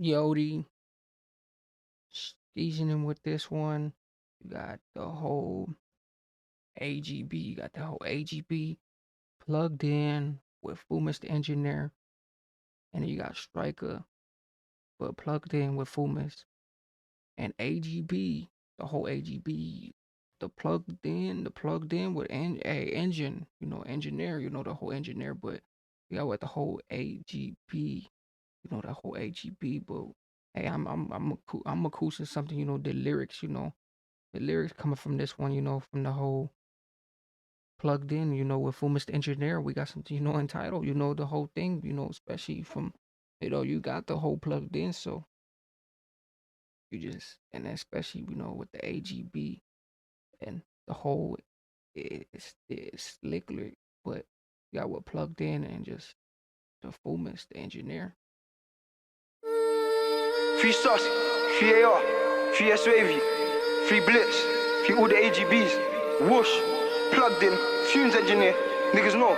Yodi seasoning with this one. You got the whole AGB. You got the whole AGB plugged in with Fumez the engineer, and then you got Strika, but plugged in with Fumez and AGB. The whole AGB, the plugged in with engine. Engineer. The whole engineer, but you got with the whole AGB. The whole AGB, but hey, I'm acoustic something, the lyrics, the lyrics coming from this one, from the whole plugged in, with Fumist the Engineer, we got something, entitled, the whole thing, especially from, you got the whole plugged in, so and especially, with the AGB and the whole, it's liquid, but you got what plugged in and just the Fumist the Engineer. Free sauce, free AR, free SWAV, free Blitz, free all the AGBs, whoosh, plugged in, Fumez engineer, niggas know.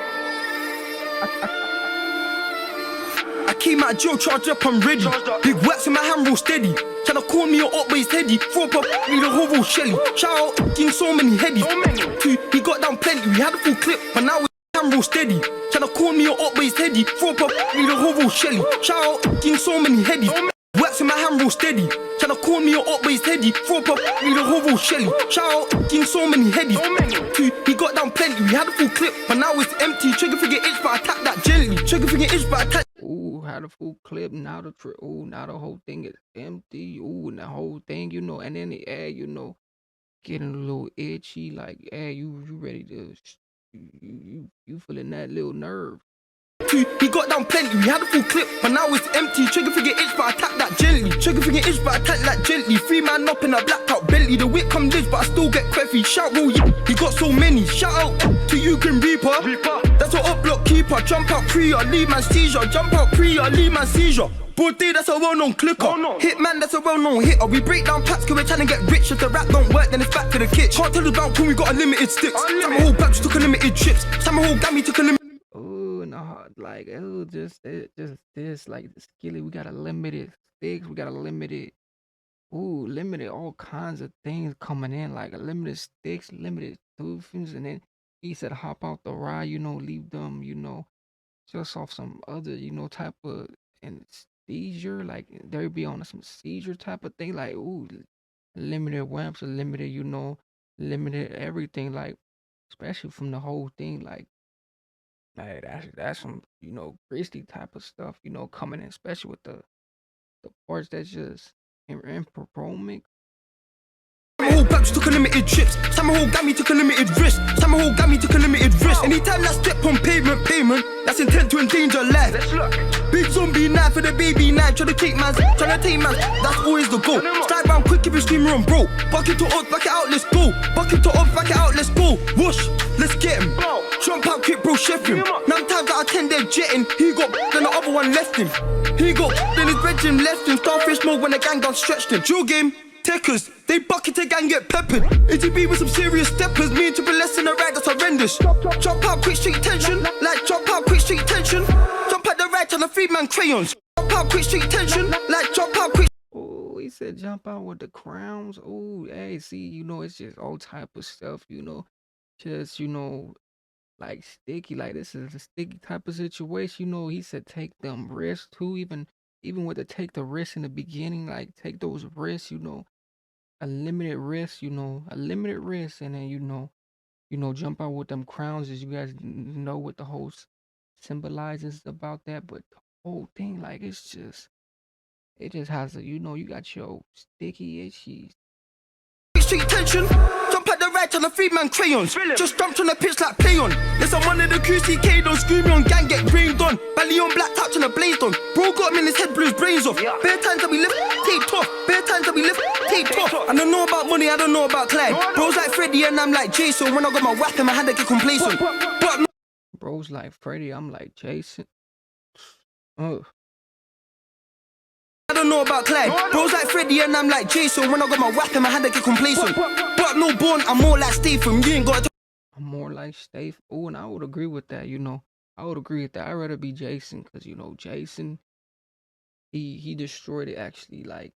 I keep my jail charged up, I'm ready. Big wax in my hand, roll steady. Tryna call me up, but he's heady. Throw up, need a whole roll shelly. Shout out, king so many headies. Two, he got down plenty, we had a full clip, but now it's hand roll steady. Tryna call me up, but he's heady. Throw up, need a whole roll shelly. Shout out, king so many headies. Wax in my hand, roll steady. Tryna call me up, but he's heady. Throw up, need a whole roll shelly. Shout out, king so many headies. Two, he got down plenty, we had a full clip, but now it's empty. Trigger finger itch, but I tap that gently. Trigger finger itch, but I tap. Ooh, had a full clip. Now now the whole thing is empty. Ooh, and the whole thing, and then the air, getting a little itchy. Like, you ready to, you feeling that little nerve. He got down plenty, we had a full clip, but now it's empty. Trigger finger itch, but I tap that gently. Trigger finger itch, but I tap that gently. 3 man up in a blacked out Bentley. The whip come lives, but I still get creffy. Shout roll, he got so many. Shout out to you, Grim Reaper. That's what up block keeper. Jump out pre or leave man seizure. Jump out pre or leave man seizure. Broad day, that's a well-known clicker. Hitman, that's a well-known hitter. We break down packs cause we're trying to get rich. If the rap don't work, then it's back to the kitchen. Can't tell us about when we got unlimited sticks. Some whole batch took unlimited trips. Some whole gammy took unlimited. Ooh, no, like, just this, like the skillet. We got a limited sticks. We got a limited, limited all kinds of things coming in, like a limited sticks, limited toothings, and then he said hop out the ride, leave them, just off some other, type of and seizure, like they be on some seizure type of thing, like limited wamps, or limited, limited everything, like especially from the whole thing, like. Hey, that's some Christy type of stuff, coming in, especially with the parts that's just imperforming. Some whole batch took unlimited trips. Some whole gammy took a limited risk. Some whole gammy took a limited risk. Anytime that step on pavement, that's intent to endanger life. Big zombie knife for the baby knife. Tryna take man, that's always the goal. Strike round quick, keep it screaming on bro. Bucket to up, back it out, let's go. Bucket to up, back it out, let's go. Whoosh, let's get him. Jump out quick, bro, chef him. 9 times out of 10 they're jetting. He got then the other one left him. He got then his red gym left him. Starfish mode when the gang done stretched him. Drill game. Takers, they bucket a gang get peppered. ATB with some serious steppers. Me and Triple S in the ride, that's horrendous. Jump out quick street tension. Like jump out quick street tension. Jump out the right on the 3 man crayons. Jump out quick street tension. Like jump out quick. Oh, he said jump out with the crowns. Oh, hey, see, it's just all type of stuff, just, like sticky, like this is a sticky type of situation, he said take them risks too, even with the take the risk in the beginning, like take those risks, a limited risk, a limited risk, and then jump out with them crowns, as you guys know what the whole symbolizes about that, but the whole thing, like it just has a, you got your sticky itchy. Street tension. Jump at the right on the 3 man crayons. Just jumped on the pitch like play on. There's some one of the QCK don't screw me on gang get rained on. Belly on black touch and a blazed on. Bro got him in his head, blew his brains off. Bare times that we lift, taped off. Bare times that we lift, taped off. I don't know about money, I don't know about Clyde. Bro's like Freddy and I'm like Jason. When I got my whack in my hand I get complacent. But no. Bro's like Freddy, I'm like Jason. I don't know about Clyde. Bro's like Freddy and I'm like Jason. When I got my whack in my hand I get complacent. But no born, I'm more like Statham. You ain't got to. I'm more like Statham. Oh, and I would agree with that, I would agree with that. I'd rather be Jason, because Jason, he destroyed it actually, like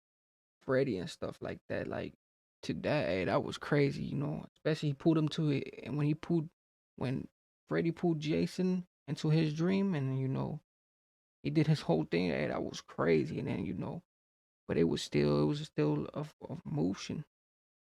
Freddy and stuff like that. Like to that, hey, that was crazy, you know. Especially he pulled him to it, and when Freddy pulled Jason into his dream, and you know he did his whole thing. Hey, that was crazy, and then you know, but it was still of motion.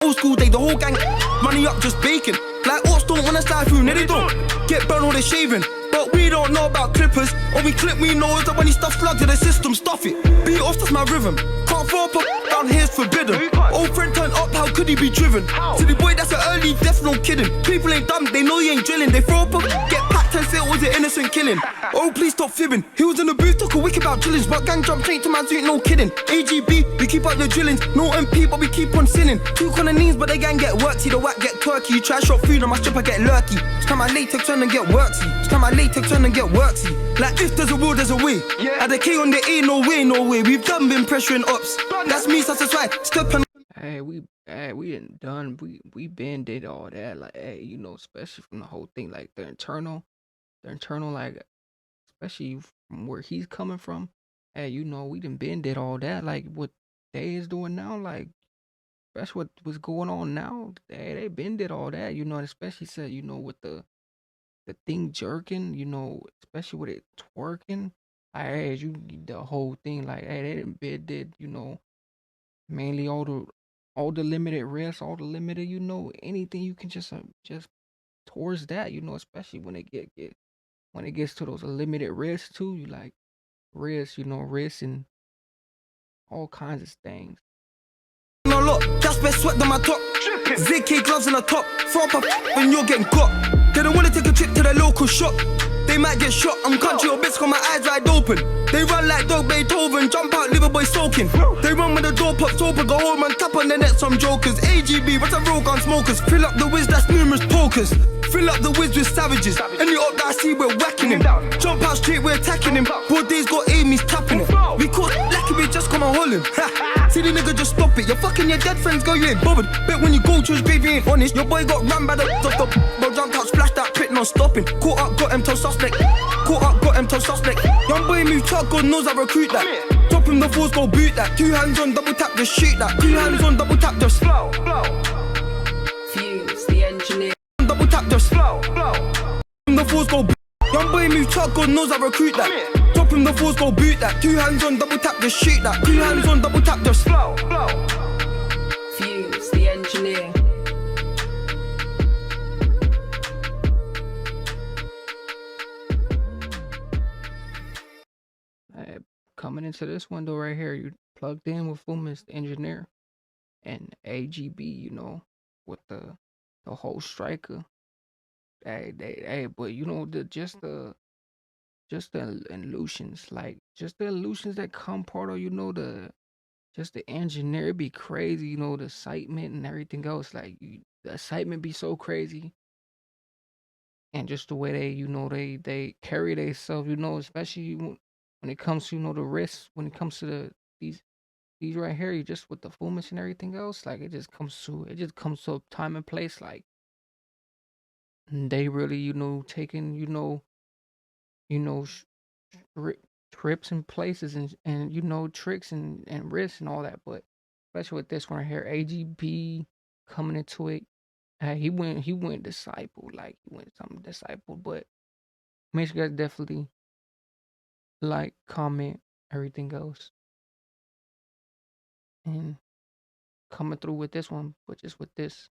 Old school day, the whole gang running up just baking. Like orcs don't wanna slide through, no they don't. Get burned or they shaving. But we don't know about clippers. Or we clip, we know is that when he stuff slugs in the system, stuff it. Beat off, that's my rhythm. Can't throw up down here's forbidden. Old friend turned up, how could he be driven? Silly boy, that's an early death, no kidding. People ain't dumb, they know you ain't drilling. They throw up, get packed and say it was an innocent killing. Oh, please stop fibbing. He was in the booth, talk a wick about drillings. But gang jump straight to my suit, no kidding. AGB, we keep up the drillings. No MP, but we keep on sinning. Two on the knees, but they gang get work. See the whack get turkey. You try shop food on my strip, I get lurky. It's time my latex turn and get worksy. It's time my latex turn and get worksy. Like if there's a will, there's a way. At the K on the A, no way, no way. We've done been pressuring ups. That's me, satisfied. Step and We didn't done. We been did all that. Like, hey, you know, especially from the whole thing, like the internal, like, especially from where he's coming from. Hey, you know, we done been did all that. Like what they is doing now, like that's what was going on now. They been did all that, you know, and especially said, you know, with the thing jerking, you know, especially with it twerking. I as you the whole thing, like, hey, they done been did, you know, mainly all the limited risks, all the limited, you know, anything you can just towards that, you know, especially when it get when it gets to those limited risks too, you like risks, you know, risks and all kinds of things. no look, that's best sweat on my top. ZK gloves on the top. Throw up when you're getting got. They don't wanna take a trip to the local shop. They might get shot. I'm country or bits got my eyes wide open. They run like dog Beethoven, jump out, liver boy soaking. They run with the door pops open, go home and tap on the net some jokers. AGB, what's a real gun smokers? Fill up the whiz, that's numerous pokers. Fill up the whiz with savages. Any up that I see, we're whacking him. Jump out straight, we're attacking him. Broad days got Amy's tapping it. We caught lucky, we just come on holding. See the nigga just stop it. You're fucking your dead friends, girl, you ain't bothered. Bet when you go to his grave, you ain't honest. Your boy got ran by the top. Bro jumped out, splashed that pit, no stopping. Caught up, got him to suspect. Caught up, got him to suspect. Young boy move truck, God knows I recruit that. Top him the force, go boot that. 2 hands on, double tap, just shoot that. 2 hands on, double tap, just flow. Fumez, the engineer. Double tap, just flow. The force, go boot. Young boy move truck, God knows I recruit that. Top him the force, go boot that. 2 hands on, double tap, just shoot that. 2 hands on, double tap, just flow. Fumez, the engineer. Coming into this window right here, you plugged in with Fumez, the engineer, and AGB, you know, with the whole Strika. Hey, but you know just the illusions, like just the illusions that come part of, you know, just the engineer be crazy, you know, the excitement and everything else. Like the excitement be so crazy, and just the way they, you know, they carry themselves, you know, especially when it comes to, you know, the risks, when it comes to these right here, you just with the Fumez and everything else, like it just comes to time and place, like they really, you know, taking, you know, tri- trips and places and you know tricks and risks and all that. But especially with this one right here, AGB coming into it, he went disciple, like he went something disciple. But make sure you guys definitely like, comment, everything else, and coming through with this one, but just with this.